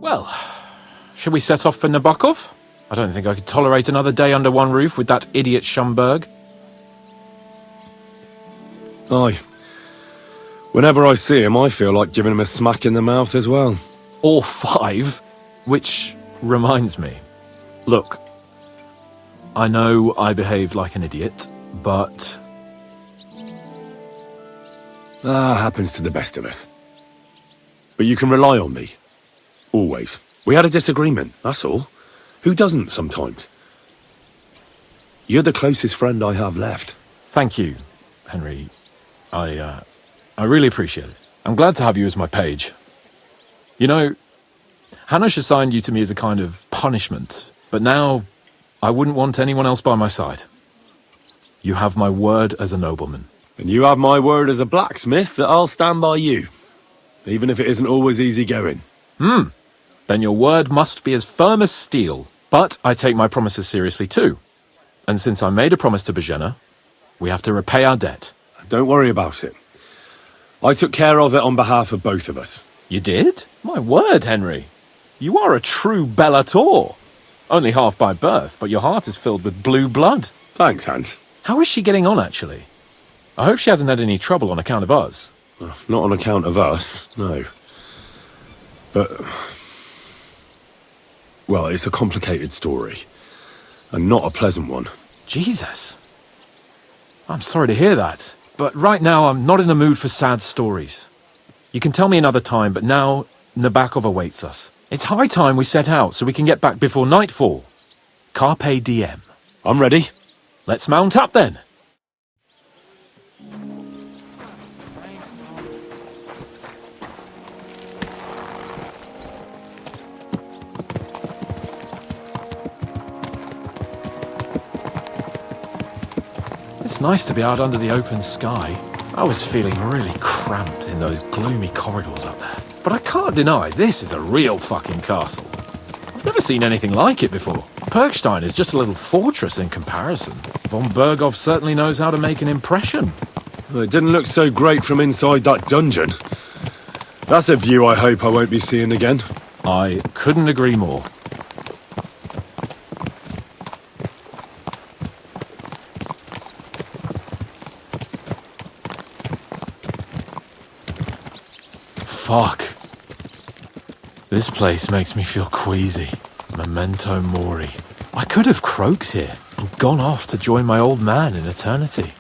Well, shall we set off for Nabokov? I don't think I could tolerate another day under one roof with that idiot Schumberg. Aye. Whenever I see him, I feel like giving him a smack in the mouth as well. Or 5. Which reminds me. Look, I know I behaved like an idiot, but... happens to the best of us. But you can rely on me. Always. We had a disagreement, that's all. Who doesn't sometimes? You're the closest friend I have left. Thank you, Henry. I really appreciate it. I'm glad to have you as my page. You know, Hanush assigned you to me as a kind of punishment, but now I wouldn't want anyone else by my side. You have my word as a nobleman. And you have my word as a blacksmith that I'll stand by you, even if it isn't always easy going. Then your word must be as firm as steel. But I take my promises seriously too. And since I made a promise to Bajena, we have to repay our debt. Don't worry about it. I took care of it on behalf of both of us. You did? My word, Henry. You are a true Bellator. Only half by birth, but your heart is filled with blue blood. Thanks, Hans. How is she getting on, actually? I hope she hasn't had any trouble on account of us. Not on account of us, no. But... well, it's a complicated story. And not a pleasant one. Jesus. I'm sorry to hear that. But right now, I'm not in the mood for sad stories. You can tell me another time, but now Nabokov awaits us. It's high time we set out so we can get back before nightfall. Carpe diem. I'm ready. Let's mount up then. It's nice to be out under the open sky. I was feeling really cramped in those gloomy corridors up there. But I can't deny this is a real fucking castle. I've never seen anything like it before. Perkstein is just a little fortress in comparison. Von Berghoff certainly knows how to make an impression. Well, it didn't look so great from inside that dungeon. That's a view I hope I won't be seeing again. I couldn't agree more. Fuck. This place makes me feel queasy. Memento mori. I could have croaked here and gone off to join my old man in eternity.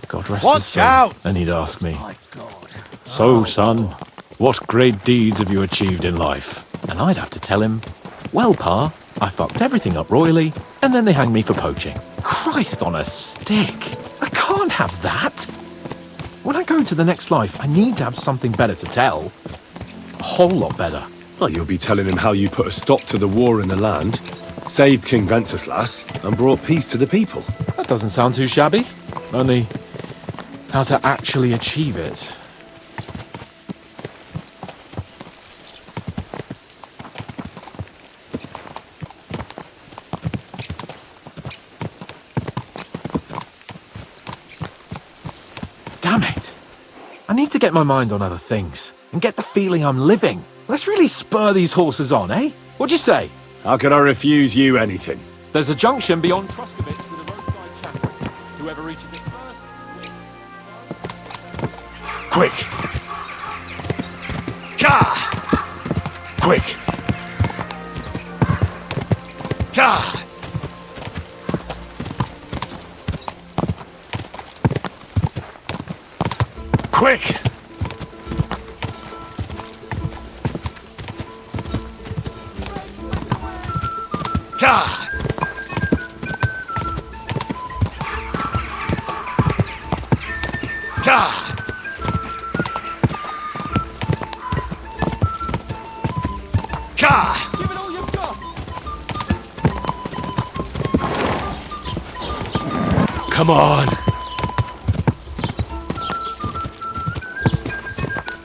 God rest his soul. Watch out! And he'd ask me, My God. "So, son, what great deeds have you achieved in life?" And I'd have to tell him, "Well, Pa, I fucked everything up royally, and then they hanged me for poaching." Christ on a stick. I can't have that. When I go into the next life, I need to have something better to tell. A whole lot better. Well, you'll be telling him how you put a stop to the war in the land, saved King Venceslas, and brought peace to the people. That doesn't sound too shabby. Only, how to actually achieve it. Damn it. I need to get my mind on other things and get the feeling I'm living. Let's really spur these horses on, eh? What'd you say? How could I refuse you anything? There's a junction beyond Troskovitz with a roadside chapel. Whoever reaches it first... Quick! Ka! Quick! Ka! Quick! Ka! Ka! Ka! Give it all you've got! Come on.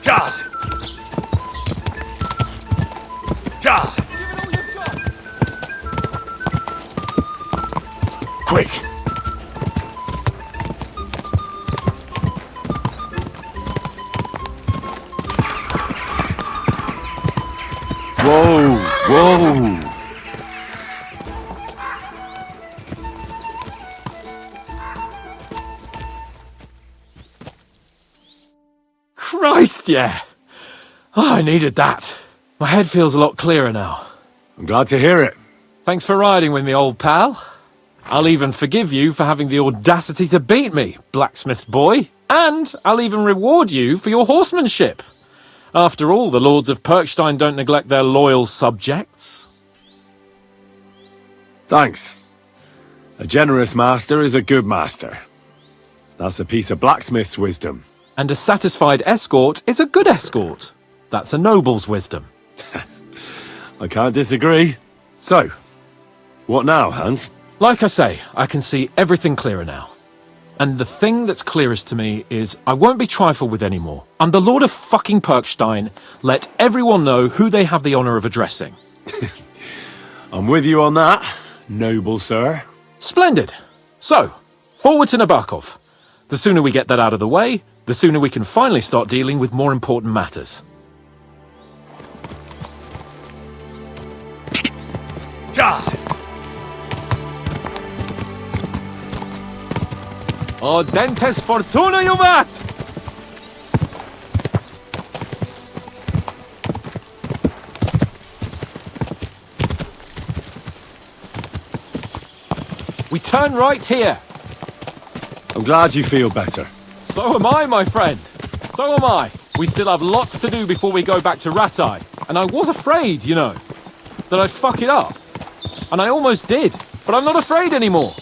Ja! Ja! Quick! Whoa! Whoa! Christ, yeah. Oh, I needed that. My head feels a lot clearer now. I'm glad to hear it. Thanks for riding with me, old pal. I'll even forgive you for having the audacity to beat me, blacksmith's boy. And I'll even reward you for your horsemanship. After all, the lords of Perkstein don't neglect their loyal subjects. Thanks. A generous master is a good master. That's a piece of blacksmith's wisdom. And a satisfied escort is a good escort. That's a noble's wisdom. I can't disagree. So, what now, Hans? Like I say, I can see everything clearer now. And the thing that's clearest to me is I won't be trifled with anymore. I'm the Lord of fucking Perkstein. Let everyone know who they have the honor of addressing. I'm with you on that, noble sir. Splendid. So, forward to Nabokov. The sooner we get that out of the way, the sooner we can finally start dealing with more important matters. Ja! O dentes fortuna juvat! We turn right here. I'm glad you feel better. So am I, my friend. So am I. We still have lots to do before we go back to Ratai. And I was afraid, you know, that I'd fuck it up. And I almost did. But I'm not afraid anymore.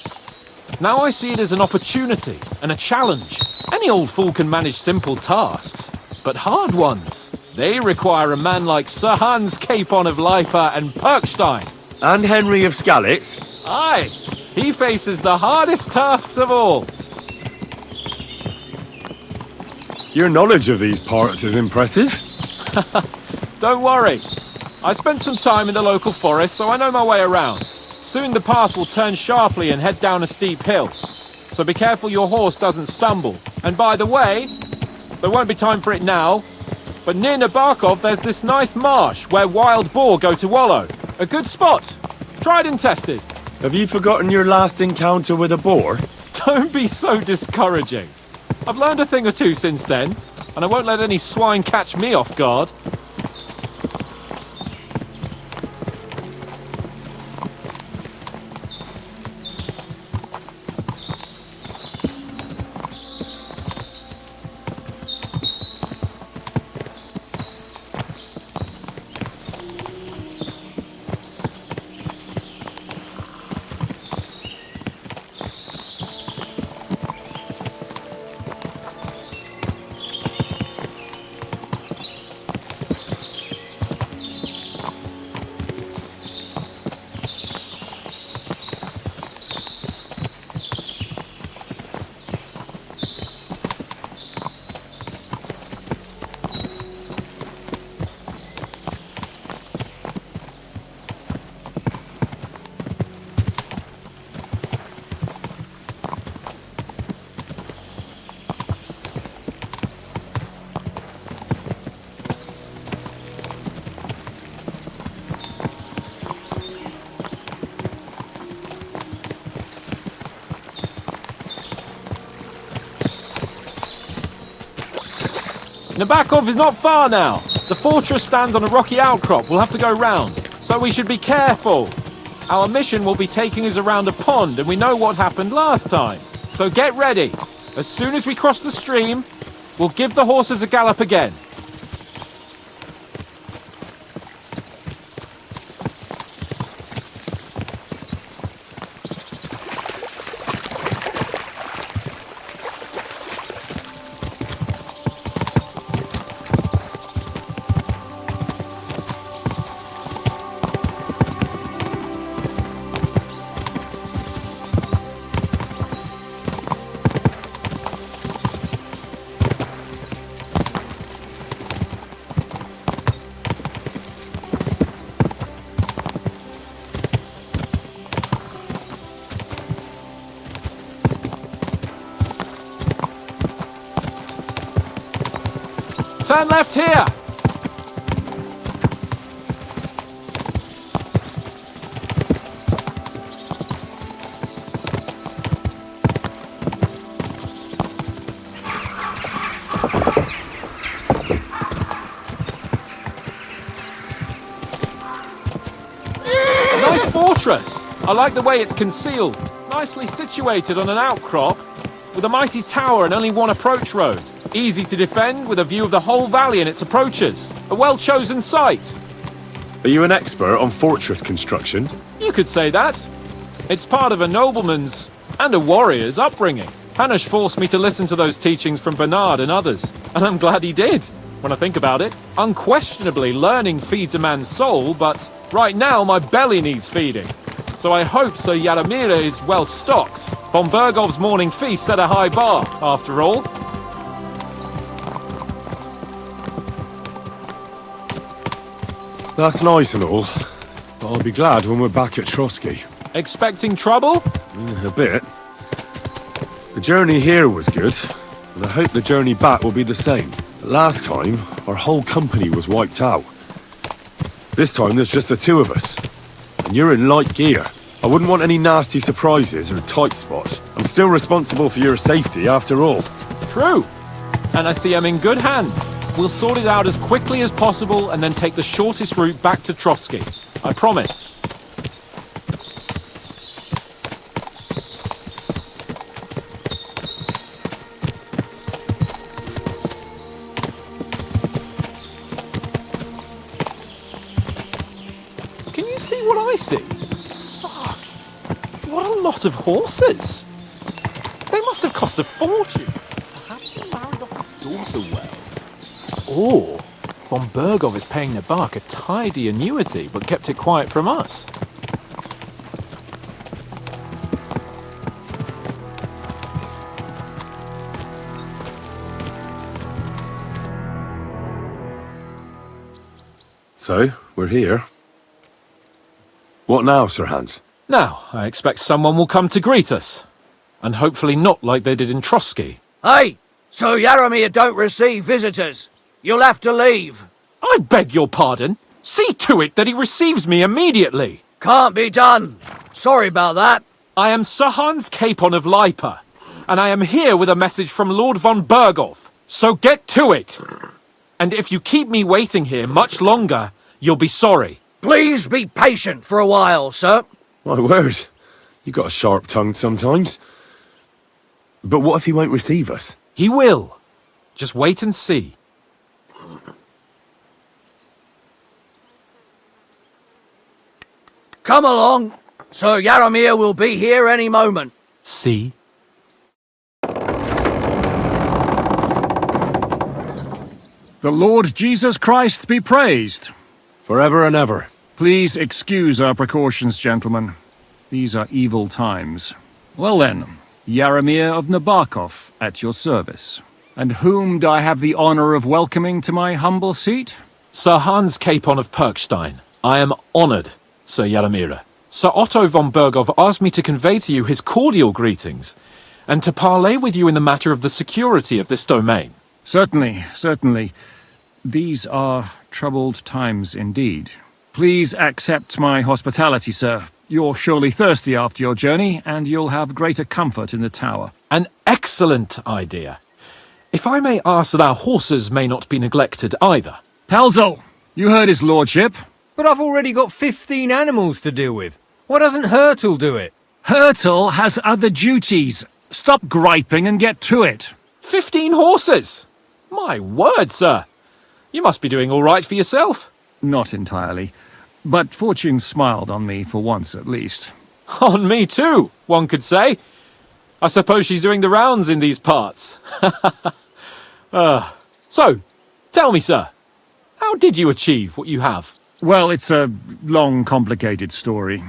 Now I see it as an opportunity and a challenge. Any old fool can manage simple tasks. But hard ones, they require a man like Sir Hans Capon of Leipa and Perkstein. And Henry of Skalitz. Aye, he faces the hardest tasks of all. Your knowledge of these parts is impressive. Don't worry. I spent some time in the local forest, so I know my way around. Soon the path will turn sharply and head down a steep hill. So be careful your horse doesn't stumble. And by the way, there won't be time for it now, but near Nabokov there's this nice marsh where wild boar go to wallow. A good spot. Tried and tested. Have you forgotten your last encounter with a boar? Don't be so discouraging. I've learned a thing or two since then, and I won't let any swine catch me off guard. Nabokov is not far now. The fortress stands on a rocky outcrop. We'll have to go round. So we should be careful. Our mission will be taking us around a pond, and we know what happened last time. So get ready. As soon as we cross the stream, we'll give the horses a gallop again. Turn left here! Nice fortress! I like the way it's concealed. Nicely situated on an outcrop, with a mighty tower and only one approach road. Easy to defend, with a view of the whole valley and its approaches. A well-chosen site. Are you an expert on fortress construction? You could say that. It's part of a nobleman's and a warrior's upbringing. Hanush forced me to listen to those teachings from Bernard and others, and I'm glad he did, when I think about it. Unquestionably, learning feeds a man's soul, but right now my belly needs feeding. So I hope Sir Yaramira is well stocked. Von Bergov's morning feast set a high bar, after all. That's nice and all, but I'll be glad when we're back at Trotsky. Expecting trouble? A bit. The journey here was good, and I hope the journey back will be the same. Last time, our whole company was wiped out. This time there's just the two of us. And you're in light gear. I wouldn't want any nasty surprises or tight spots. I'm still responsible for your safety after all. True. And I see I'm in good hands. We'll sort it out as quickly as possible and then take the shortest route back to Trotsky. I promise. Can you see what I see? Fuck. What a lot of horses. They must have cost a fortune. Perhaps he married off his daughter well. Or Von Bergov is paying the bark a tidy annuity, but kept it quiet from us. So, we're here. What now, Sir Hans? Now, I expect someone will come to greet us. And hopefully not like they did in Trotsky. Hey! Sir Yaramir don't receive visitors. You'll have to leave. I beg your pardon. See to it that he receives me immediately. Can't be done. Sorry about that. I am Sir Hans Capon of Lipa, and I am here with a message from Lord von Bergov. So get to it. And if you keep me waiting here much longer, you'll be sorry. Please be patient for a while, sir. My word. You got a sharp tongue sometimes. But what if he won't receive us? He will. Just wait and see. Come along. Sir Yaramir will be here any moment. See? The Lord Jesus Christ be praised. Forever and ever. Please excuse our precautions, gentlemen. These are evil times. Well then, Yaramir of Nabokov at your service. And whom do I have the honor of welcoming to my humble seat? Sir Hans Capon of Perkstein. I am honored, Sir Yaramira. Sir Otto von Bergov asked me to convey to you his cordial greetings, and to parley with you in the matter of the security of this domain. Certainly, certainly. These are troubled times indeed. Please accept my hospitality, sir. You're surely thirsty after your journey, and you'll have greater comfort in the tower. An excellent idea. If I may ask that our horses may not be neglected either. Pelzel, you heard his lordship. But I've already got 15 animals to deal with. Why doesn't Hurtle do it? Hurtle has other duties. Stop griping and get to it. 15 horses! My word, sir. You must be doing all right for yourself. Not entirely. But fortune smiled on me for once at least. On me too, one could say. I suppose she's doing the rounds in these parts. So, tell me, sir, how did you achieve what you have? Well, it's a long, complicated story.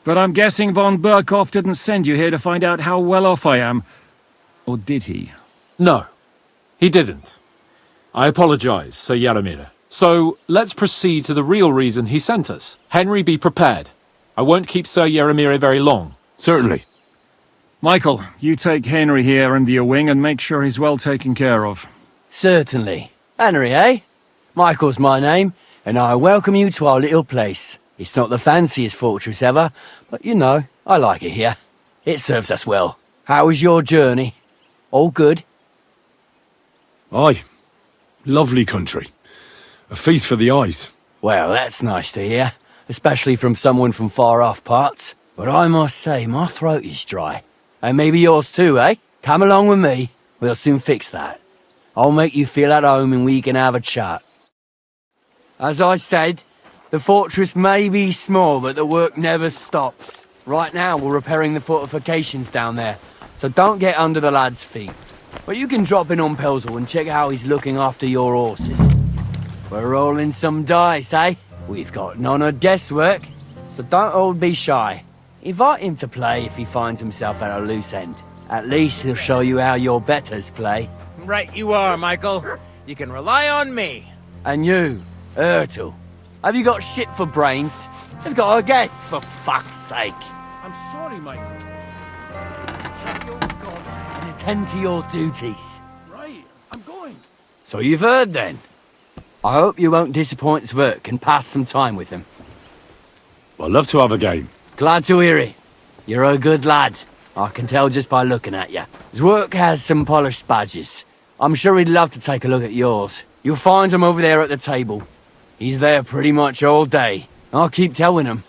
But I'm guessing von Berkov didn't send you here to find out how well off I am. Or did he? No, he didn't. I apologize, Sir Yaramir. So, let's proceed to the real reason he sent us. Henry, be prepared. I won't keep Sir Yaramir very long. Certainly. Michael, you take Henry here under your wing and make sure he's well taken care of. Certainly. Henry, eh? Michael's my name, and I welcome you to our little place. It's not the fanciest fortress ever, but you know, I like it here. It serves us well. How was your journey? All good? Aye. Lovely country. A feast for the eyes. Well, that's nice to hear, especially from someone from far-off parts. But I must say, my throat is dry. And maybe yours too, eh? Come along with me. We'll soon fix that. I'll make you feel at home and we can have a chat. As I said, the fortress may be small, but the work never stops. Right now, we're repairing the fortifications down there, so don't get under the lad's feet. But you can drop in on Pelzel and check how he's looking after your horses. We're rolling some dice, eh? We've got none of guesswork, so don't all be shy. Invite him to play if he finds himself at a loose end. At least he'll show you how your betters play. Right you are, Michael. You can rely on me. And you, Ertul, have you got shit for brains? You've got a guess, for fuck's sake. I'm sorry, Michael. Shut your gob and attend to your duties. Right, I'm going. So you've heard then? I hope you won't disappoint Zwerk and pass some time with him. I'd love to have a game. Glad to hear it. You're a good lad. I can tell just by looking at you. Zwerk has some polished badges. I'm sure he'd love to take a look at yours. You'll find him over there at the table. He's there pretty much all day. I'll keep telling him.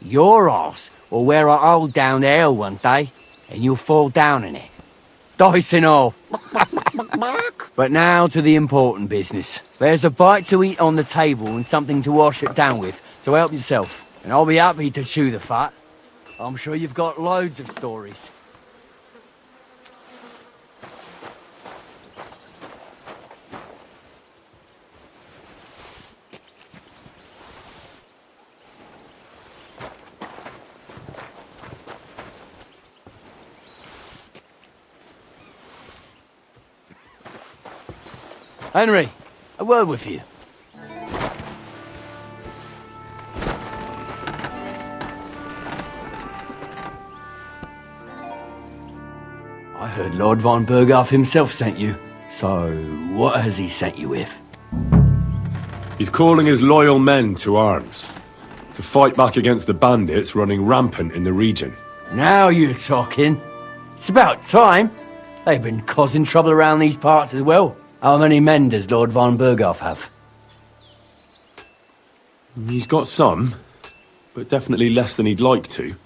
Your arse will wear a hole down there one day, and you'll fall down in it. Dice and all. But now to the important business. There's a bite to eat on the table and something to wash it down with, so help yourself. And I'll be happy to chew the fat. I'm sure you've got loads of stories. Henry, a word with you. I heard Lord von Berghoff himself sent you. So, what has he sent you with? He's calling his loyal men to arms. To fight back against the bandits running rampant in the region. Now you're talking. It's about time. They've been causing trouble around these parts as well. How many men does Lord von Berghoff have? He's got some, but definitely less than he'd like to.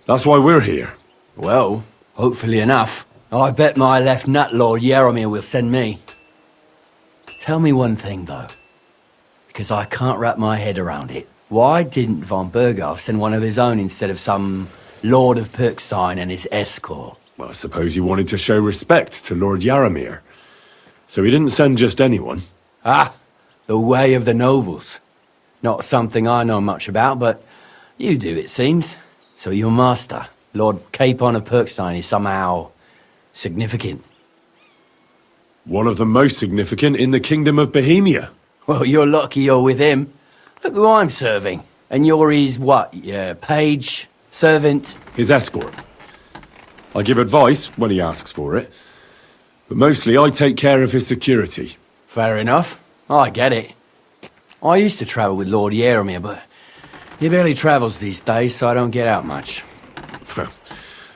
That's why we're here. Well, hopefully enough. I bet my left nut Lord Yaromir will send me. Tell me one thing, though, because I can't wrap my head around it. Why didn't von Berghoff send one of his own instead of some Lord of Pirkstein and his escort? Well, I suppose he wanted to show respect to Lord Yaromir. So he didn't send just anyone. Ah, the way of the nobles. Not something I know much about, but you do, it seems. So your master, Lord Capon of Pirkstein, is somehow significant. One of the most significant in the Kingdom of Bohemia. Well, you're lucky you're with him. Look who I'm serving. And you're his, what, page, servant? His escort. I give advice when he asks for it. But mostly I take care of his security. Fair enough. I get it. I used to travel with Lord Yaromir, but he barely travels these days, so I don't get out much.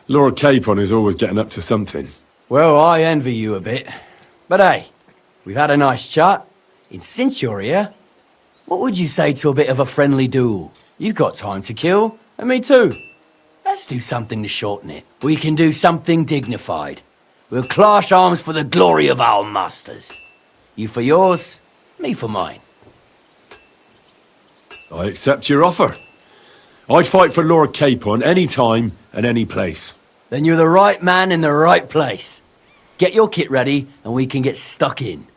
Lord Capon is always getting up to something. Well, I envy you a bit. But hey, we've had a nice chat. And since you're here, what would you say to a bit of a friendly duel? You've got time to kill, and me too. Let's do something to shorten it. We can do something dignified. We'll clash arms for the glory of our masters. You for yours, me for mine. I accept your offer. I'd fight for Lord Capon any time and any place. Then you're the right man in the right place. Get your kit ready, and we can get stuck in.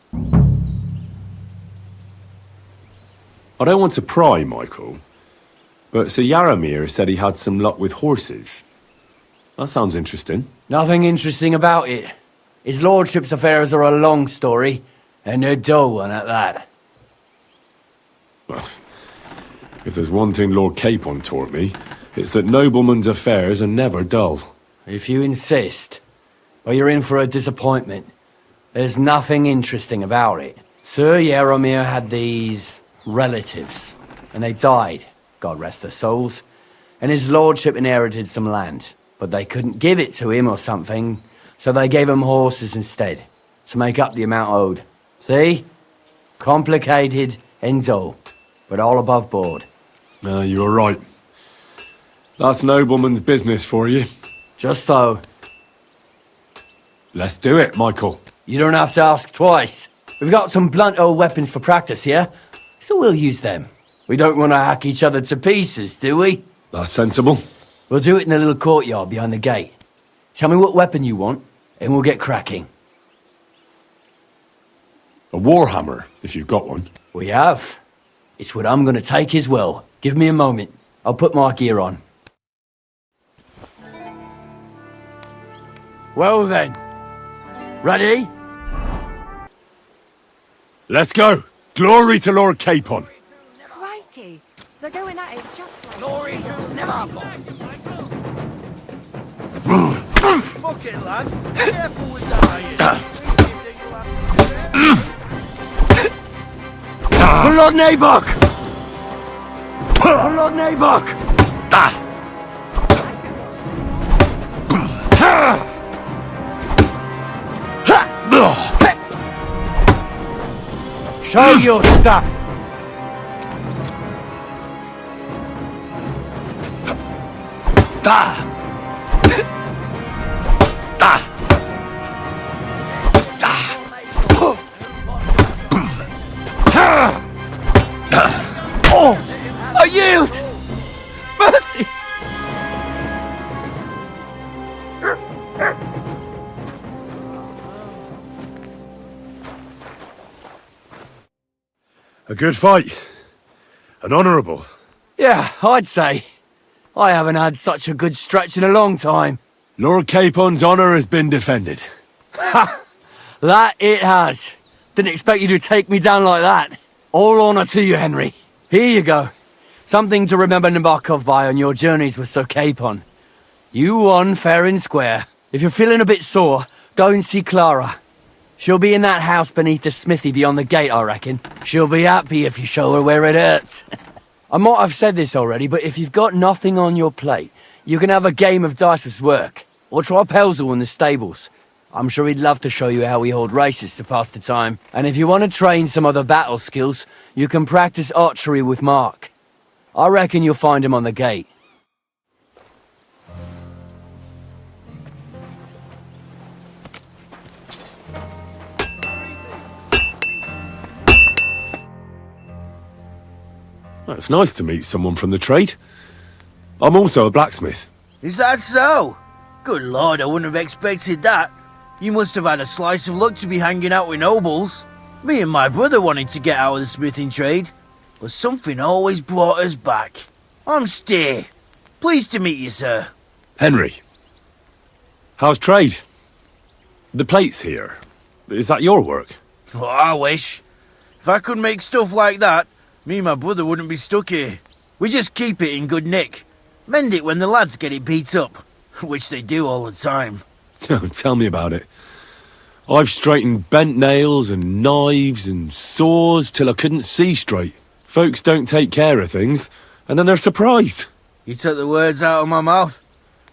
I don't want to pry, Michael, but Sir Yaromir said he had some luck with horses. That sounds interesting. Nothing interesting about it. His lordship's affairs are a long story, and a dull one at that. Well, if there's one thing Lord Capon taught me, it's that noblemen's affairs are never dull. If you insist, well, you're in for a disappointment. There's nothing interesting about it. Sir Yaromir had these relatives, and they died, God rest their souls, and his lordship inherited some land, but they couldn't give it to him or something, so they gave him horses instead, to make up the amount owed. See? Complicated and dull, but all above board. You were right. That's nobleman's business for you. Just so. Let's do it, Michael. You don't have to ask twice. We've got some blunt old weapons for practice here, so we'll use them. We don't want to hack each other to pieces, do we? That's sensible. We'll do it in the little courtyard behind the gate. Tell me what weapon you want, and we'll get cracking. A warhammer, if you've got one. We have. It's what I'm gonna take as well. Give me a moment. I'll put my gear on. Well then. Ready? Let's go! Glory to Lord Capon! Crikey, they're going at it just like... Glory to Nemarkov. Fuck it, lads. Careful with that. Lord Nabok! Lord Nabok! Show your stuff! I yield! Mercy! A good fight. An honourable. Yeah, I'd say. I haven't had such a good stretch in a long time. Lord Capon's honour has been defended. That it has. Didn't expect you to take me down like that. All honour to you, Henry. Here you go. Something to remember Nabokov by on your journeys with Sir Capon. You won fair and square. If you're feeling a bit sore, go and see Clara. She'll be in that house beneath the smithy beyond the gate, I reckon. She'll be happy if you show her where it hurts. I might have said this already, but if you've got nothing on your plate, you can have a game of dice's work. Or try Pelzel in the stables. I'm sure he'd love to show you how we hold races to pass the time. And if you want to train some other battle skills, you can practice archery with Mark. I reckon you'll find him on the gate. It's nice to meet someone from the trade. I'm also a blacksmith. Is that so? Good lord, I wouldn't have expected that. You must have had a slice of luck to be hanging out with nobles. Me and my brother wanted to get out of the smithing trade, but something always brought us back. I'm Steer. Pleased to meet you, sir. Henry. How's trade? The plates here. Is that your work? Well, I wish. If I could make stuff like that, me and my brother wouldn't be stuck here. We just keep it in good nick. Mend it when the lads get it beat up, which they do all the time. Tell me about it. I've straightened bent nails and knives and saws till I couldn't see straight. Folks don't take care of things, and then they're surprised. You took the words out of my mouth.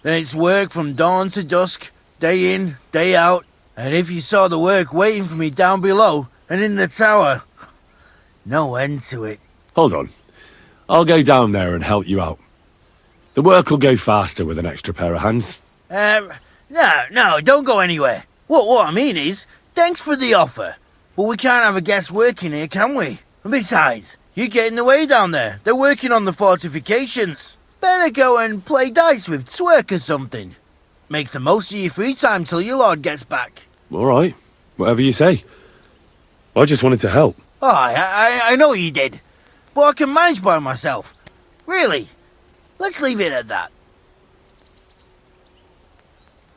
Then it's work from dawn to dusk, day in, day out. And if you saw the work waiting for me down below and in the tower, no end to it. Hold on. I'll go down there and help you out. The work will go faster with an extra pair of hands. No, don't go anywhere. What I mean is, thanks for the offer. But we can't have a guest working here, can we? And besides, you get in the way down there. They're working on the fortifications. Better go and play dice with Twerk or something. Make the most of your free time till your lord gets back. All right. Whatever you say. I just wanted to help. Oh, I know you did. But I can manage by myself. Really. Let's leave it at that.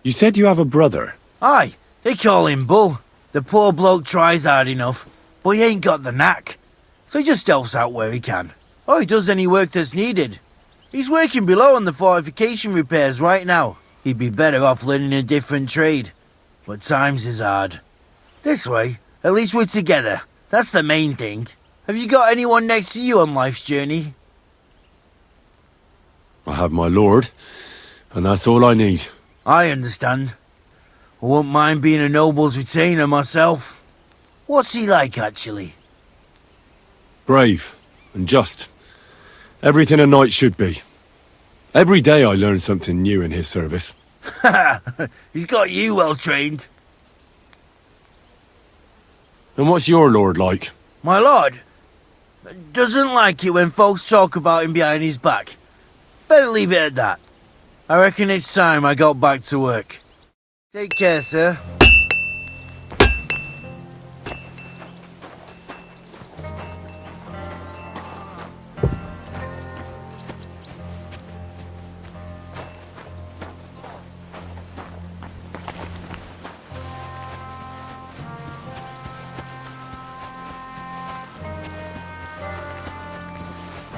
You said you have a brother. Aye, they call him Bull. The poor bloke tries hard enough, but he ain't got the knack. So he just helps out where he can. Or he does any work that's needed. He's working below on the fortification repairs right now. He'd be better off learning a different trade. But times is hard. This way, at least we're together. That's the main thing. Have you got anyone next to you on life's journey? I have my lord, and that's all I need. I understand. I wouldn't mind being a noble's retainer myself. What's he like, actually? Brave and just. Everything a knight should be. Every day I learn something new in his service. He's got you well trained. And what's your lord like? My lord doesn't like it when folks talk about him behind his back. Better leave it at that. I reckon it's time I got back to work. Take care, sir.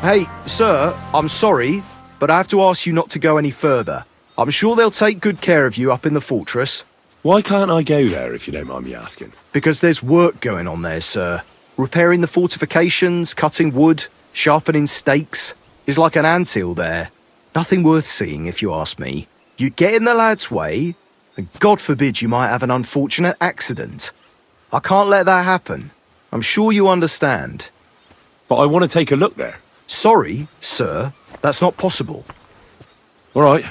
Hey, sir, I'm sorry, but I have to ask you not to go any further. I'm sure they'll take good care of you up in the fortress. Why can't I go there, if you don't mind me asking? Because there's work going on there, sir. Repairing the fortifications, cutting wood, sharpening stakes. It's like an anthill there. Nothing worth seeing, if you ask me. You get in the lad's way, and God forbid you might have an unfortunate accident. I can't let that happen. I'm sure you understand. But I want to take a look there. Sorry, sir, that's not possible. All right.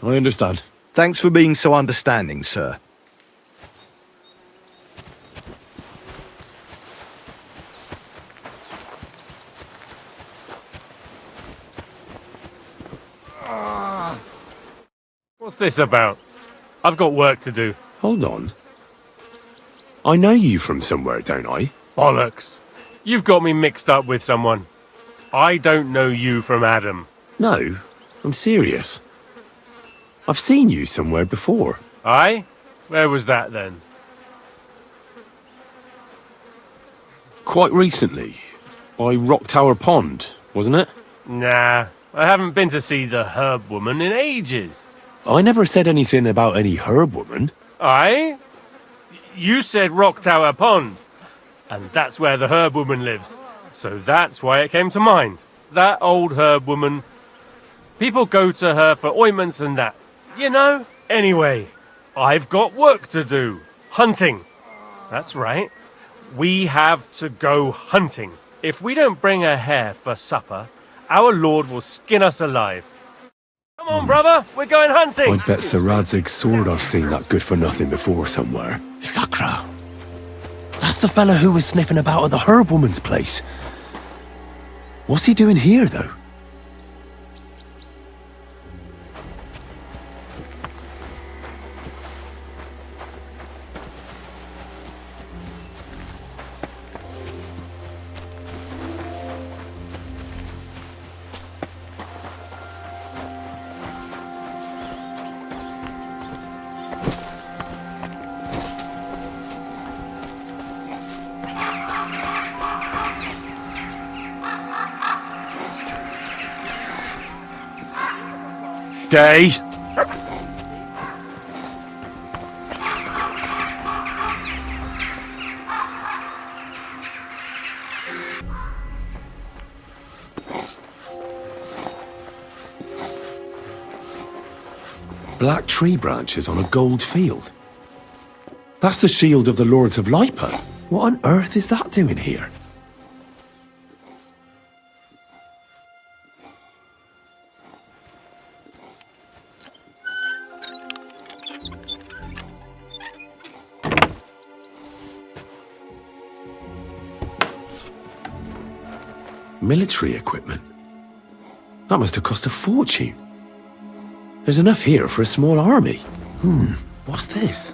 I understand. Thanks for being so understanding, sir. What's this about? I've got work to do. Hold on. I know you from somewhere, don't I? Bollocks. You've got me mixed up with someone. I don't know you from Adam. No, I'm serious. I've seen you somewhere before. Aye? Where was that then? Quite recently. By Rock Tower Pond, wasn't it? Nah, I haven't been to see the herb woman in ages. I never said anything about any herb woman. Aye? You said Rock Tower Pond. And that's where the herb woman lives. So that's why it came to mind. That old herb woman. People go to her for ointments and that. You know? Anyway, I've got work to do. Hunting. That's right. We have to go hunting. If we don't bring a hare for supper, our lord will skin us alive. Come on, brother. We're going hunting. I bet Sir Radzig's sword I've seen that good for nothing before somewhere. Sakra. That's the fella who was sniffing about at the herb woman's place. What's he doing here, though? Stay! Black tree branches on a gold field. That's the shield of the Lords of Lipa. What on earth is that doing here? Military equipment. That must have cost a fortune. There's enough here for a small army. What's this?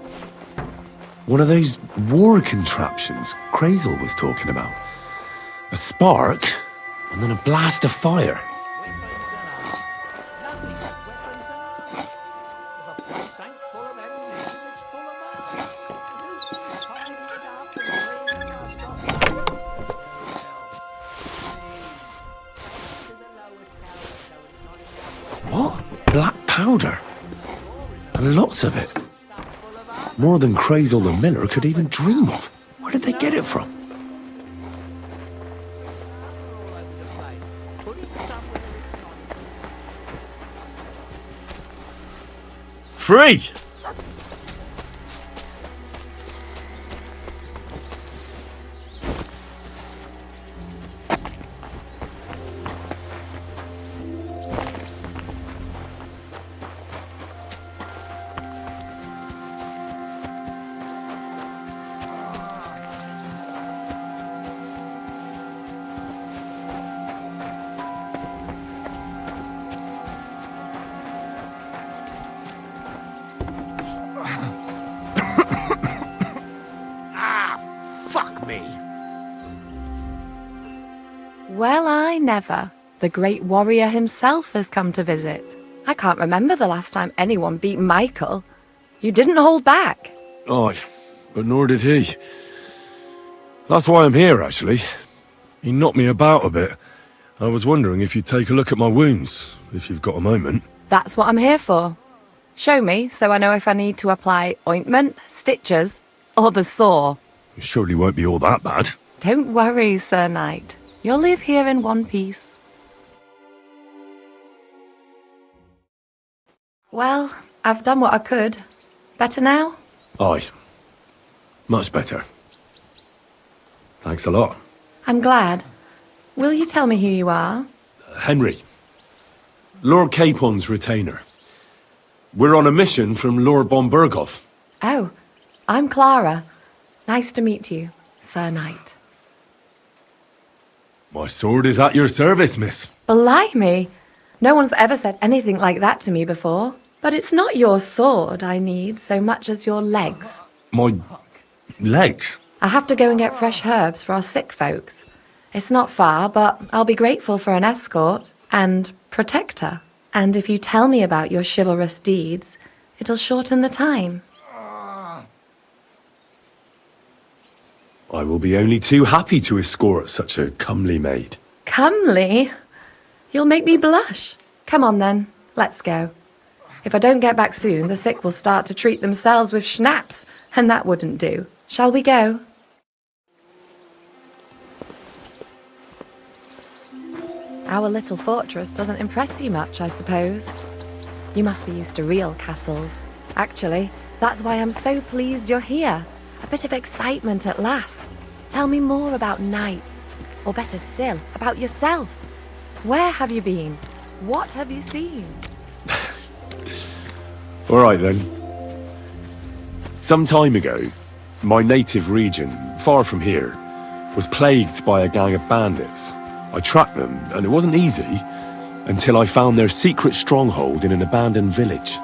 One of those war contraptions Crazel was talking about. A spark, and then a blast of fire. What? Black powder? And lots of it. More than Crazel the Miller could even dream of. Where did they get it from? Free! Well, I never. The great warrior himself has come to visit. I can't remember the last time anyone beat Michael. You didn't hold back. Aye, but nor did he. That's why I'm here, actually. He knocked me about a bit. I was wondering if you'd take a look at my wounds, if you've got a moment. That's what I'm here for. Show me so I know if I need to apply ointment, stitches, or the saw. It surely won't be all that bad. Don't worry, Sir Knight. You'll live here in one piece. Well, I've done what I could. Better now? Aye. Much better. Thanks a lot. I'm glad. Will you tell me who you are? Henry. Lord Capon's retainer. We're on a mission from Lord Bombergov. Oh, I'm Clara. Nice to meet you, Sir Knight. My sword is at your service, miss. Blimey! No one's ever said anything like that to me before. But it's not your sword I need so much as your legs. My legs? I have to go and get fresh herbs for our sick folks. It's not far, but I'll be grateful for an escort and protector. And if you tell me about your chivalrous deeds, it'll shorten the time. I will be only too happy to escort such a comely maid. Comely? You'll make me blush. Come on then, let's go. If I don't get back soon, the sick will start to treat themselves with schnapps, and that wouldn't do. Shall we go? Our little fortress doesn't impress you much, I suppose. You must be used to real castles. Actually, that's why I'm so pleased you're here. A bit of excitement at last. Tell me more about knights, or better still, about yourself. Where have you been? What have you seen? All right then. Some time ago, my native region, far from here, was plagued by a gang of bandits. I tracked them, and it wasn't easy, until I found their secret stronghold in an abandoned village.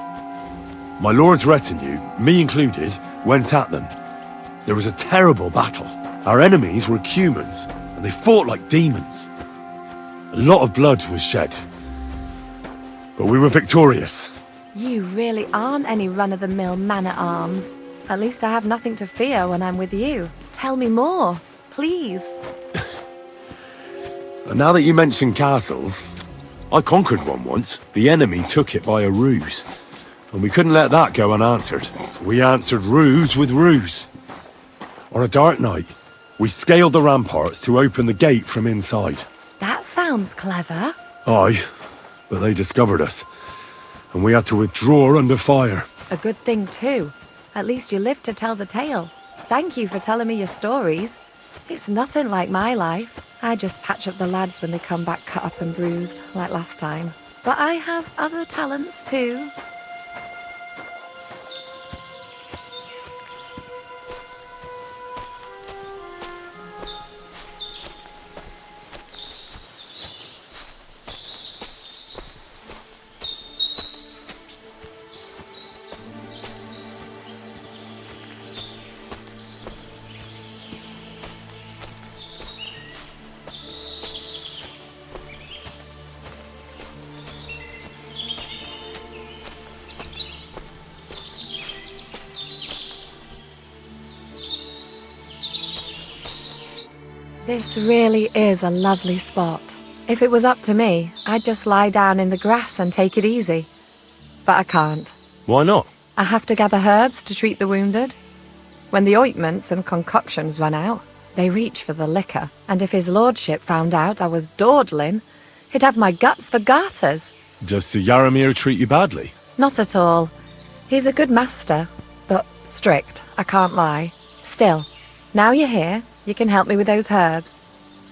My lord's retinue, me included, went at them. There was a terrible battle. Our enemies were Cumans, and they fought like demons. A lot of blood was shed, but we were victorious. You really aren't any run-of-the-mill man-at-arms. At least I have nothing to fear when I'm with you. Tell me more, please. And now that you mention castles, I conquered one once. The enemy took it by a ruse, and we couldn't let that go unanswered. We answered ruse with ruse. On a dark night, we scaled the ramparts to open the gate from inside. That sounds clever. Aye, but they discovered us, and we had to withdraw under fire. A good thing, too. At least you lived to tell the tale. Thank you for telling me your stories. It's nothing like my life. I just patch up the lads when they come back cut up and bruised, like last time. But I have other talents, too. This really is a lovely spot. If it was up to me, I'd just lie down in the grass and take it easy. But I can't. Why not? I have to gather herbs to treat the wounded. When the ointments and concoctions run out, they reach for the liquor, and if his lordship found out I was dawdling, he'd have my guts for garters. Does Sir Yaramir treat you badly? Not at all. He's a good master, but strict, I can't lie. Still, now you're here, you can help me with those herbs.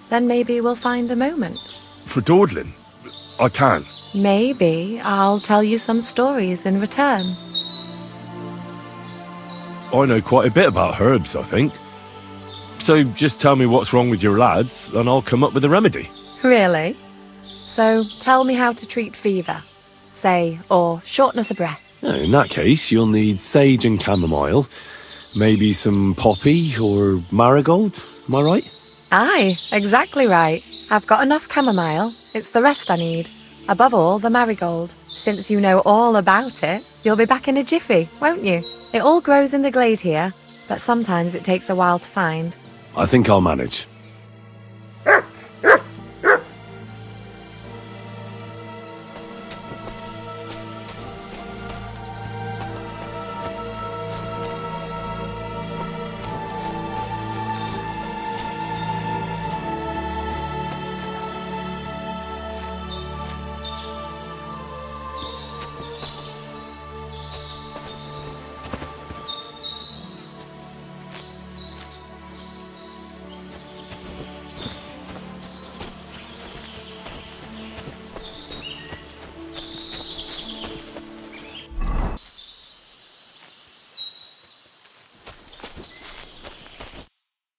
Then maybe we'll find a moment. For dawdling? I can. Maybe I'll tell you some stories in return. I know quite a bit about herbs, I think. So just tell me what's wrong with your lads, and I'll come up with a remedy. Really? So tell me how to treat fever, say, or shortness of breath. In that case, you'll need sage and chamomile, maybe some poppy or marigold, am I right? Aye, exactly right. I've got enough chamomile. It's the rest I need. Above all, the marigold. Since you know all about it, you'll be back in a jiffy, won't you? It all grows in the glade here, but sometimes it takes a while to find. I think I'll manage.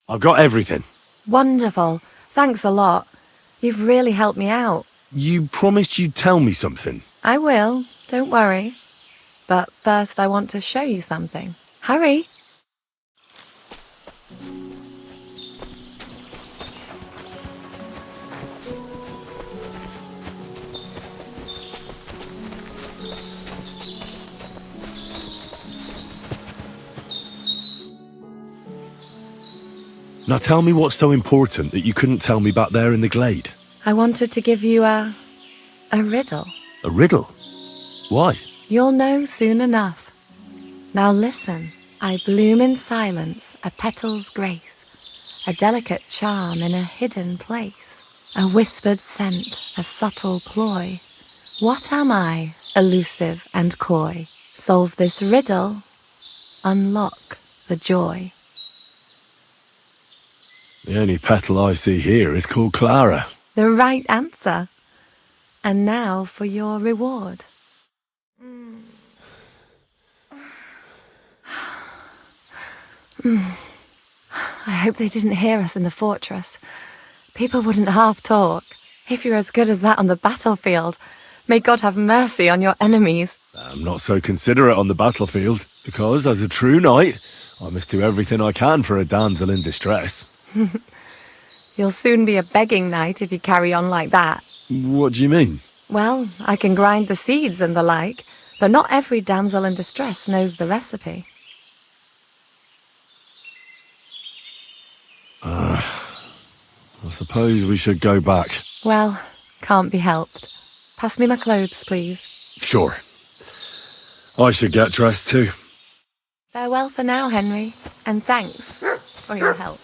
I've got everything. Wonderful. Thanks a lot. You've really helped me out. You promised you'd tell me something. I will, don't worry. But first I want to show you something. Hurry! Now tell me what's so important that you couldn't tell me back there in the glade. I wanted to give you a riddle. A riddle? Why? You'll know soon enough. Now listen. I bloom in silence, a petal's grace, a delicate charm in a hidden place, a whispered scent, a subtle ploy. What am I, elusive and coy? Solve this riddle, unlock the joy. The only petal I see here is called Clara. The right answer. And now for your reward. I hope they didn't hear us in the fortress. People wouldn't half talk. If you're as good as that on the battlefield, may God have mercy on your enemies. I'm not so considerate on the battlefield, because as a true knight, I must do everything I can for a damsel in distress. You'll soon be a begging knight if you carry on like that. What do you mean? Well, I can grind the seeds and the like, but not every damsel in distress knows the recipe. I suppose we should go back. Well, can't be helped. Pass me my clothes, please. Sure. I should get dressed too. Farewell for now, Henry, and thanks for your help.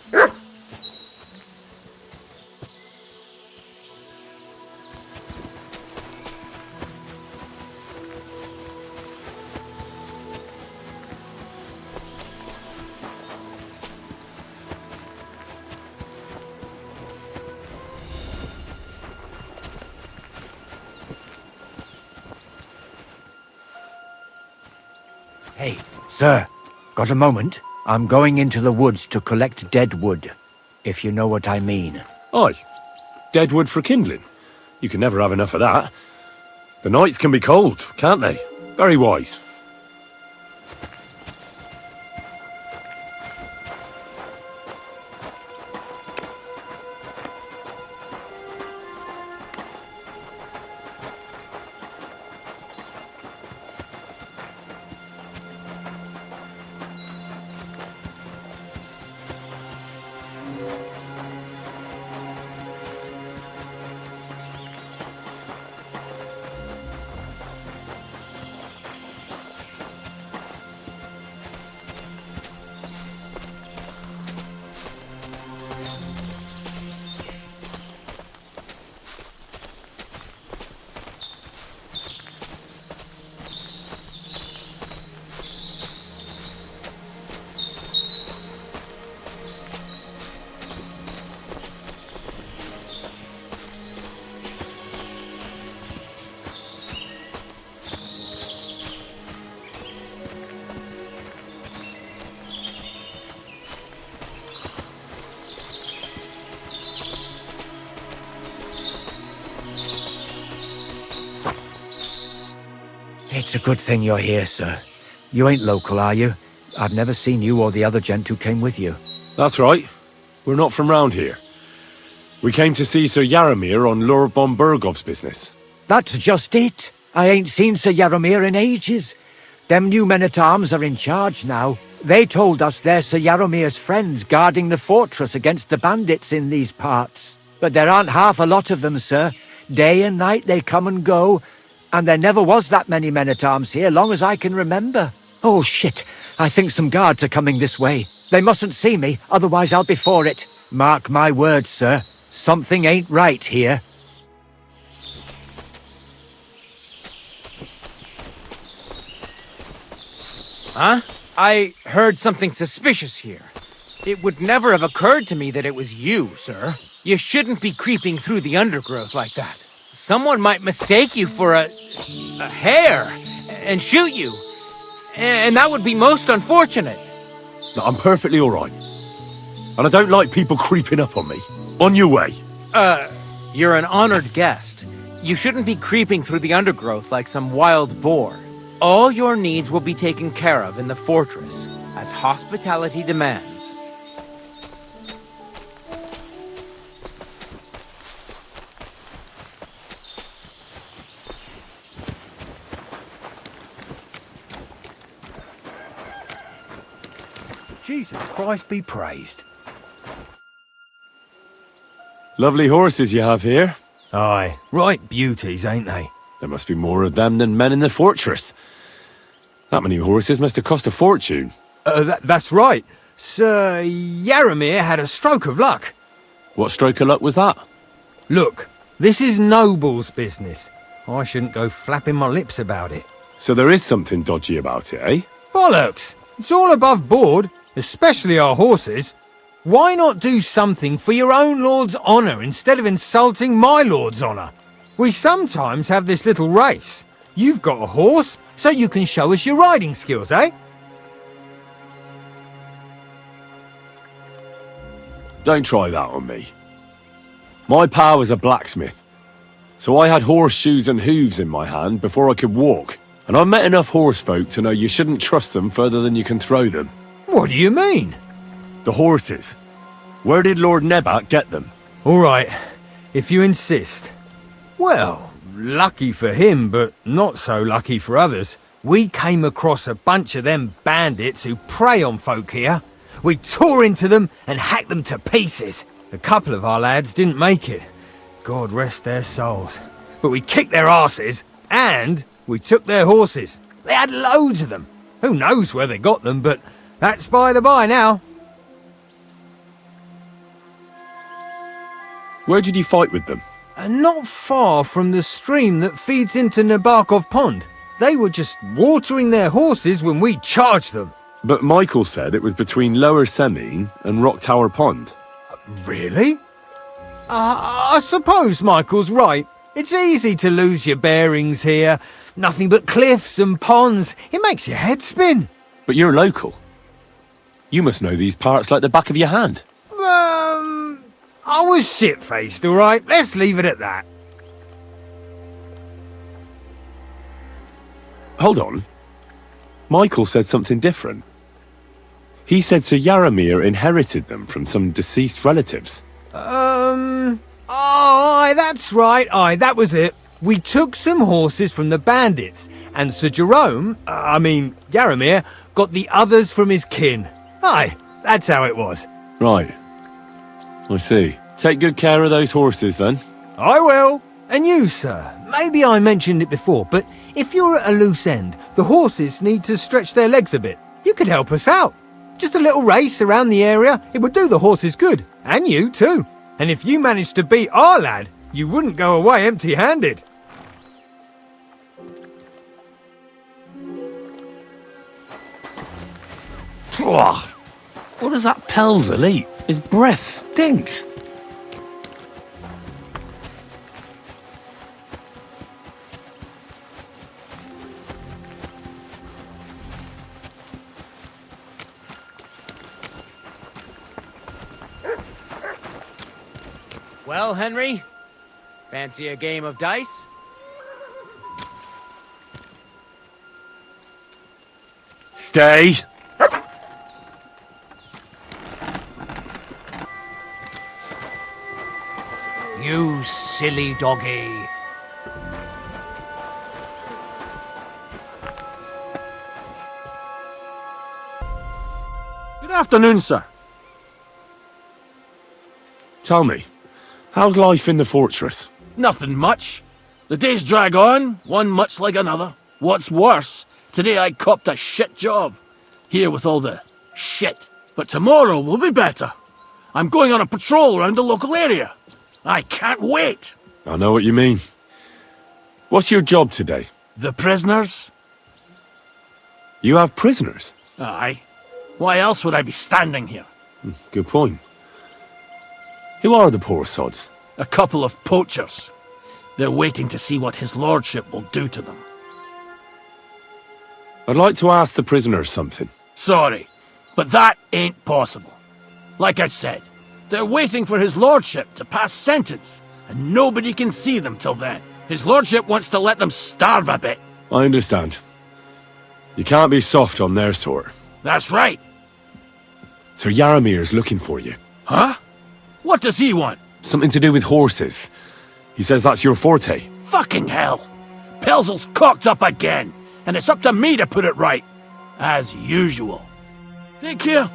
Hey, sir, got a moment? I'm going into the woods to collect dead wood, if you know what I mean. Aye. Dead wood for kindling. You can never have enough of that. The nights can be cold, can't they? Very wise. It's a good thing you're here, sir. You ain't local, are you? I've never seen you or the other gent who came with you. That's right. We're not from round here. We came to see Sir Yaramir on Lord von Bergov's business. That's just it. I ain't seen Sir Yaramir in ages. Them new men-at-arms are in charge now. They told us they're Sir Yaramir's friends guarding the fortress against the bandits in these parts. But there aren't half a lot of them, sir. Day and night they come and go. And there never was that many men-at-arms here, long as I can remember. Oh, shit. I think some guards are coming this way. They mustn't see me, otherwise I'll be for it. Mark my words, sir. Something ain't right here. Huh? I heard something suspicious here. It would never have occurred to me that it was you, sir. You shouldn't be creeping through the undergrowth like that. Someone might mistake you for a hare and shoot you. And that would be most unfortunate. No, I'm perfectly all right. And I don't like people creeping up on me. On your way. You're an honored guest. You shouldn't be creeping through the undergrowth like some wild boar. All your needs will be taken care of in the fortress, as hospitality demands. Jesus Christ be praised. Lovely horses you have here. Aye, right beauties, ain't they? There must be more of them than men in the fortress. That many horses must have cost a fortune. That's right. Sir Yaramir had a stroke of luck. What stroke of luck was that? Look, this is Noble's business. I shouldn't go flapping my lips about it. So there is something dodgy about it, eh? Bollocks! It's all above board, especially our horses. Why not do something for your own lord's honour instead of insulting my lord's honour? We sometimes have this little race. You've got a horse, so you can show us your riding skills, eh? Don't try that on me. My pa was a blacksmith, so I had horseshoes and hooves in my hand before I could walk. And I've met enough horse folk to know you shouldn't trust them further than you can throw them. What do you mean? The horses. Where did Lord Nebat get them? All right, if you insist. Well, lucky for him, but not so lucky for others. We came across a bunch of them bandits who prey on folk here. We tore into them and hacked them to pieces. A couple of our lads didn't make it. God rest their souls. But we kicked their asses, and we took their horses. They had loads of them. Who knows where they got them, but that's by the by now. Where did you fight with them? Not far from the stream that feeds into Nabokov Pond. They were just watering their horses when we charged them. But Michael said it was between Lower Semine and Rock Tower Pond. Really? I suppose Michael's right. It's easy to lose your bearings here. Nothing but cliffs and ponds. It makes your head spin. But you're local. You must know these parts like the back of your hand. I was shit-faced, all right? Let's leave it at that. Hold on. Michael said something different. He said Sir Yaramir inherited them from some deceased relatives. Aye, that's right. Aye, that was it. We took some horses from the bandits, and Sir Yaramir, got the others from his kin. Aye, that's how it was. Right. I see. Take good care of those horses, then. I will. And you, sir. Maybe I mentioned it before, but if you're at a loose end, the horses need to stretch their legs a bit. You could help us out. Just a little race around the area. It would do the horses good. And you, too. And if you managed to beat our lad, you wouldn't go away empty-handed. What does that Pelzel eat? His breath stinks. Well, Henry, fancy a game of dice? Stay. You silly doggy. Good afternoon, sir. Tell me, how's life in the fortress? Nothing much. The days drag on, one much like another. What's worse, today I copped a shit job. Here with all the shit. But tomorrow will be better. I'm going on a patrol around the local area. I can't wait. I know what you mean. What's your job today? The prisoners? You have prisoners? Aye. Why else would I be standing here? Good point. Who are the poor sods? A couple of poachers. They're waiting to see what his lordship will do to them. I'd like to ask the prisoners something. Sorry, but that ain't possible. Like I said, they're waiting for his lordship to pass sentence, and nobody can see them till then. His lordship wants to let them starve a bit. I understand. You can't be soft on their sort. That's right. Sir Yaramir's looking for you. Huh? What does he want? Something to do with horses. He says that's your forte. Fucking hell! Pelzel's cocked up again, and it's up to me to put it right. As usual. Take care.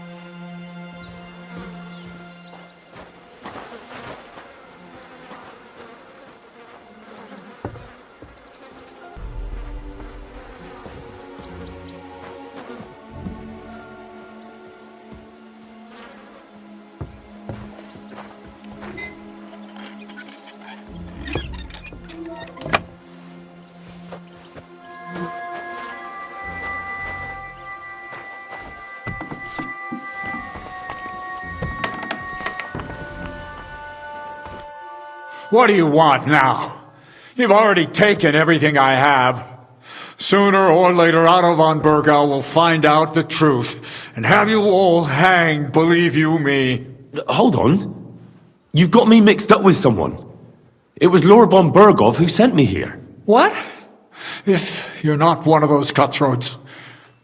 What do you want now? You've already taken everything I have. Sooner or later, Otto von Bergau will find out the truth and have you all hanged, believe you me. Hold on. You've got me mixed up with someone. It was Lord von Bergov who sent me here. What? If you're not one of those cutthroats,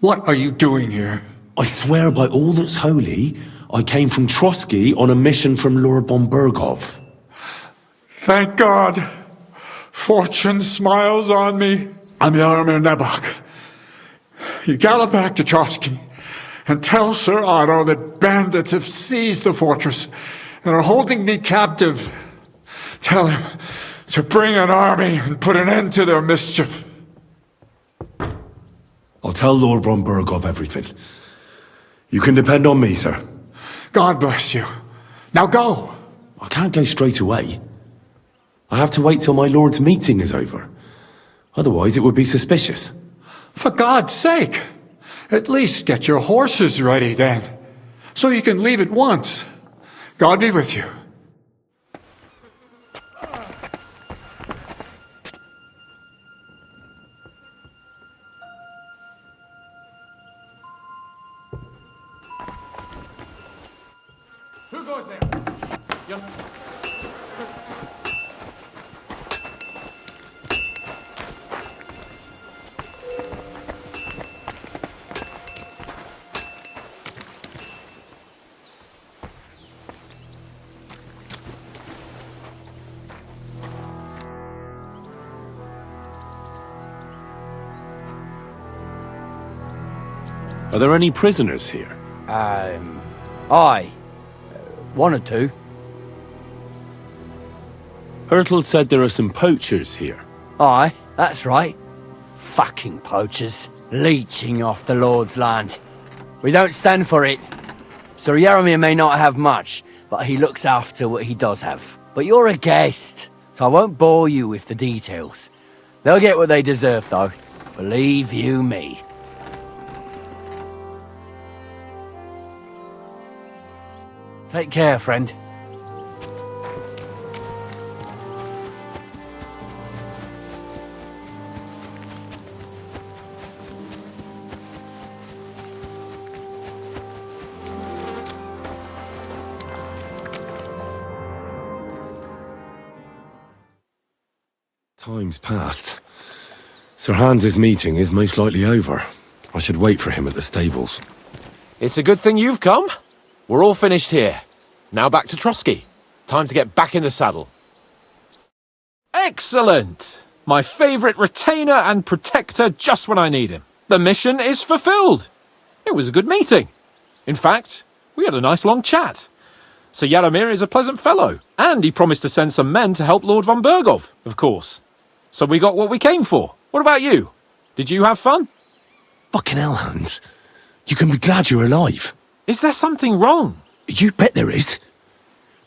what are you doing here? I swear by all that's holy, I came from Trotsky on a mission from Lord von Bergov. Thank God. Fortune smiles on me. I'm Yaromir Nebok. You gallop back to Trotsky and tell Sir Otto that bandits have seized the fortress and are holding me captive. Tell him to bring an army and put an end to their mischief. I'll tell Lord von Bergov everything. You can depend on me, sir. God bless you. Now go. I can't go straight away. I have to wait till my lord's meeting is over. Otherwise, it would be suspicious. For God's sake, at least get your horses ready then, so you can leave at once. God be with you. Who goes there? Are there any prisoners here? Aye. One or two. Hurtle said there are some poachers here. Aye, that's right. Fucking poachers. Leeching off the Lord's land. We don't stand for it. Sir Yaromir may not have much, but he looks after what he does have. But you're a guest, so I won't bore you with the details. They'll get what they deserve, though. Believe you me. Take care, friend. Time's passed. Sir Hans's meeting is most likely over. I should wait for him at the stables. It's a good thing you've come. We're all finished here. Now back to Trotsky. Time to get back in the saddle. Excellent! My favourite retainer and protector just when I need him. The mission is fulfilled. It was a good meeting. In fact, we had a nice long chat. Sir Yaromir is a pleasant fellow, and he promised to send some men to help Lord von Bergov, of course. So we got what we came for. What about you? Did you have fun? Fucking hell, Hans. You can be glad you're alive. Is there something wrong? You bet there is.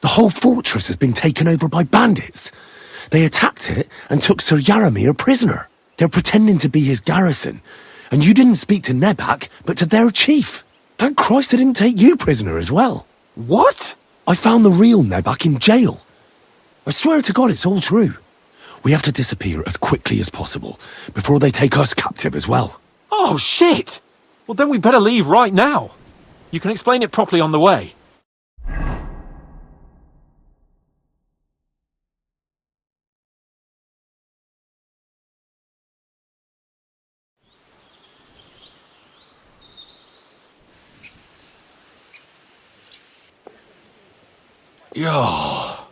The whole fortress has been taken over by bandits. They attacked it and took Sir Yaromir prisoner. They're pretending to be his garrison. And you didn't speak to Nebak, but to their chief. Thank Christ they didn't take you prisoner as well. What? I found the real Nebak in jail. I swear to God it's all true. We have to disappear as quickly as possible, before they take us captive as well. Oh, shit! Well, then we better leave right now. You can explain it properly on the way. Yo,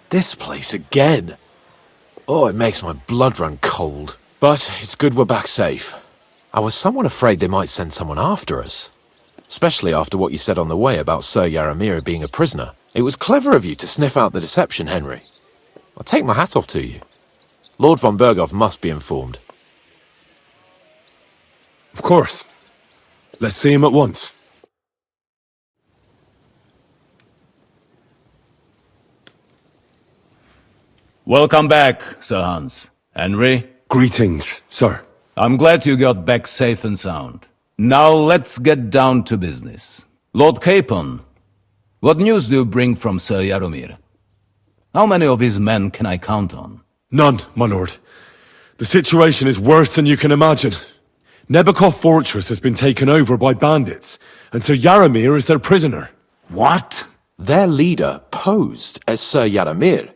this place again. Oh, it makes my blood run cold. But it's good we're back safe. I was somewhat afraid they might send someone after us. Especially after what you said on the way about Sir Yaromir being a prisoner. It was clever of you to sniff out the deception, Henry. I'll take my hat off to you. Lord von Bergov must be informed. Of course. Let's see him at once. Welcome back, Sir Hans. Henry? Greetings, sir. I'm glad you got back safe and sound. Now let's get down to business. Lord Capon, what news do you bring from Sir Yaromir? How many of his men can I count on? None, my lord. The situation is worse than you can imagine. Nebakov Fortress has been taken over by bandits, and Sir Yaromir is their prisoner. What? Their leader posed as Sir Yaromir.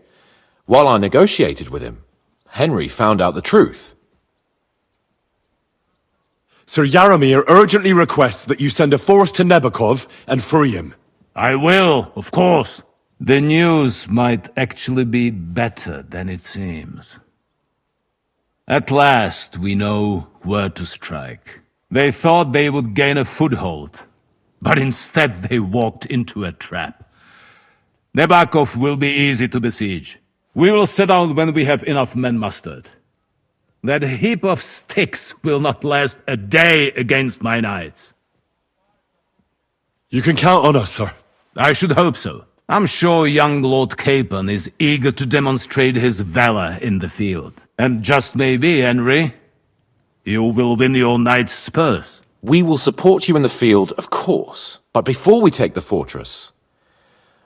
While I negotiated with him, Henry found out the truth. Sir Yaromir urgently requests that you send a force to Nebakov and free him. I will, of course. The news might actually be better than it seems. At last we know where to strike. They thought they would gain a foothold, but instead they walked into a trap. Nebakov will be easy to besiege. We will set out when we have enough men mustered. That heap of sticks will not last a day against my knights. You can count on us, sir. I should hope so. I'm sure young Lord Capon is eager to demonstrate his valor in the field. And just maybe, Henry, you will win your knight's spurs. We will support you in the field, of course. But before we take the fortress,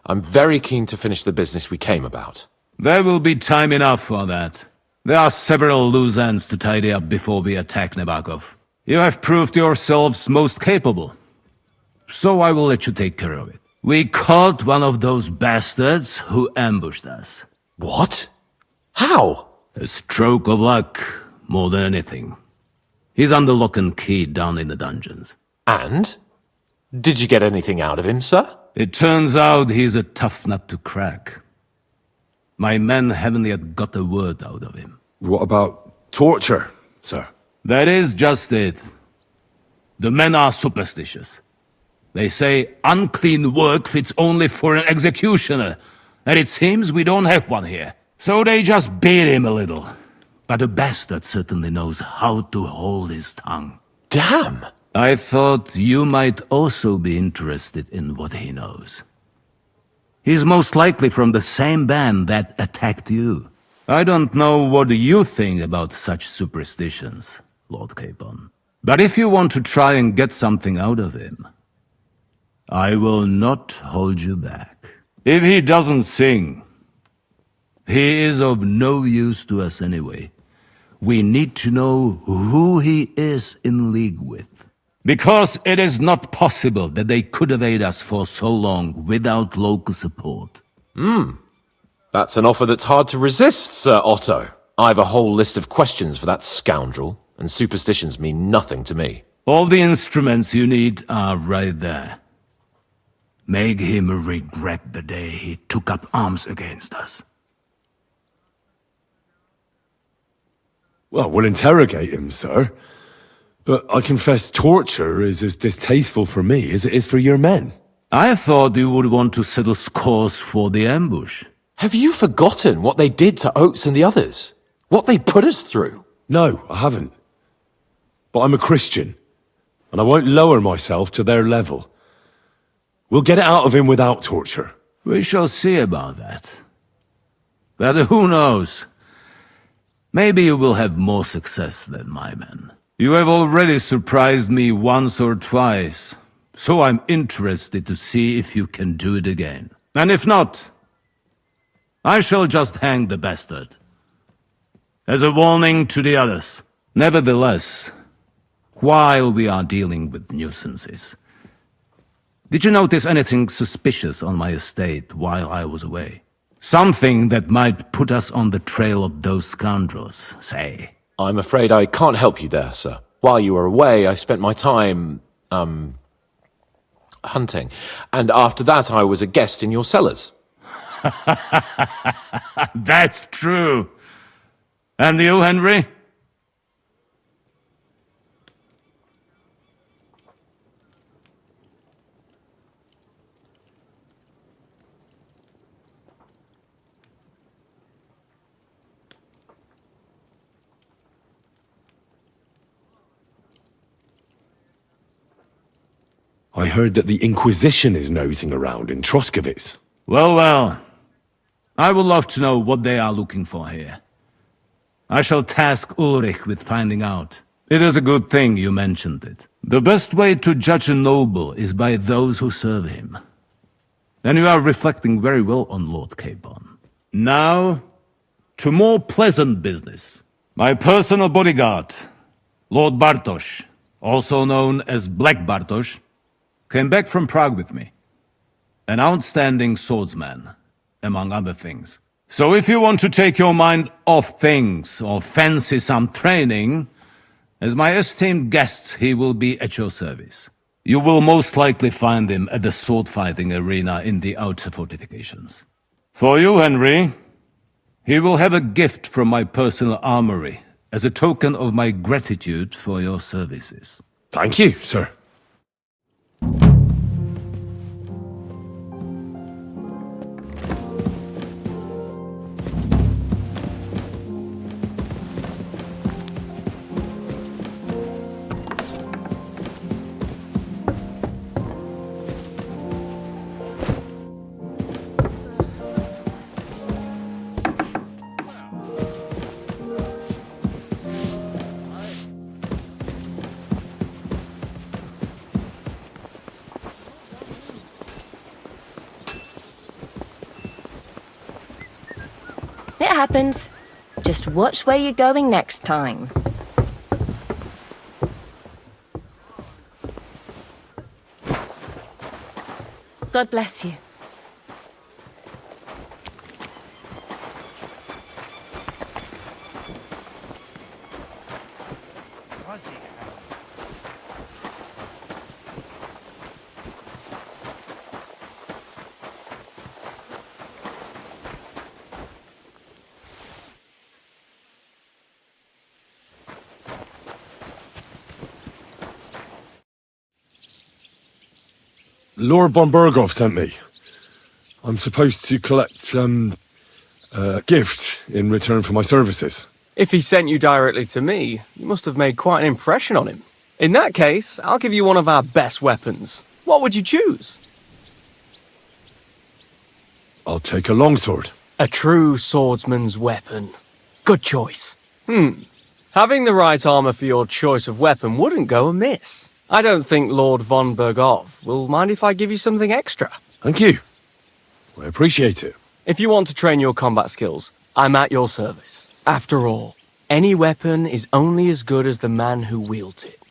I'm very keen to finish the business we came about. There will be time enough for that. There are several loose ends to tidy up before we attack Nebakov. You have proved yourselves most capable. So I will let you take care of it. We caught one of those bastards who ambushed us. What? How? A stroke of luck, more than anything. He's under lock and key down in the dungeons. And? Did you get anything out of him, sir? It turns out he's a tough nut to crack. My men haven't yet got a word out of him. What about torture, sir? That is just it. The men are superstitious. They say unclean work fits only for an executioner, and it seems we don't have one here. So they just beat him a little. But the bastard certainly knows how to hold his tongue. Damn! I thought you might also be interested in what he knows. He's most likely from the same band that attacked you. I don't know what you think about such superstitions, Lord Capon. But if you want to try and get something out of him, I will not hold you back. If he doesn't sing, he is of no use to us anyway. We need to know who he is in league with. Because it is not possible that they could evade us for so long without local support. That's an offer that's hard to resist, Sir Otto. I've a whole list of questions for that scoundrel, and superstitions mean nothing to me. All the instruments you need are right there. Make him regret the day he took up arms against us. Well, we'll interrogate him, sir. But I confess torture is as distasteful for me as it is for your men. I thought you would want to settle scores for the ambush. Have you forgotten what they did to Oates and the others? What they put us through? No, I haven't. But I'm a Christian, and I won't lower myself to their level. We'll get it out of him without torture. We shall see about that. But who knows? Maybe you will have more success than my men. You have already surprised me once or twice, so I'm interested to see if you can do it again. And if not, I shall just hang the bastard. As a warning to the others. Nevertheless, while we are dealing with nuisances, did you notice anything suspicious on my estate while I was away? Something that might put us on the trail of those scoundrels, say. I'm afraid I can't help you there, sir. While you were away, I spent my time, hunting. And after that, I was a guest in your cellars. That's true. And you, Henry? I heard that the Inquisition is nosing around in Troskowitz. Well, well. I would love to know what they are looking for here. I shall task Ulrich with finding out. It is a good thing you mentioned it. The best way to judge a noble is by those who serve him. And you are reflecting very well on Lord Capon. Now, to more pleasant business. My personal bodyguard, Lord Bartosz, also known as Black Bartosz, came back from Prague with me. An outstanding swordsman, among other things. So if you want to take your mind off things or fancy some training, as my esteemed guest, he will be at your service. You will most likely find him at the sword-fighting arena in the outer fortifications. For you, Henry, he will have a gift from my personal armory as a token of my gratitude for your services. Thank you, sir. It happens. Just watch where you're going next time. God bless you. Lord Bombergov sent me. I'm supposed to collect, a gift in return for my services. If he sent you directly to me, you must have made quite an impression on him. In that case, I'll give you one of our best weapons. What would you choose? I'll take a longsword. A true swordsman's weapon. Good choice. Having the right armor for your choice of weapon wouldn't go amiss. I don't think Lord von Bergov will mind if I give you something extra. Thank you. I appreciate it. If you want to train your combat skills, I'm at your service. After all, any weapon is only as good as the man who wields it.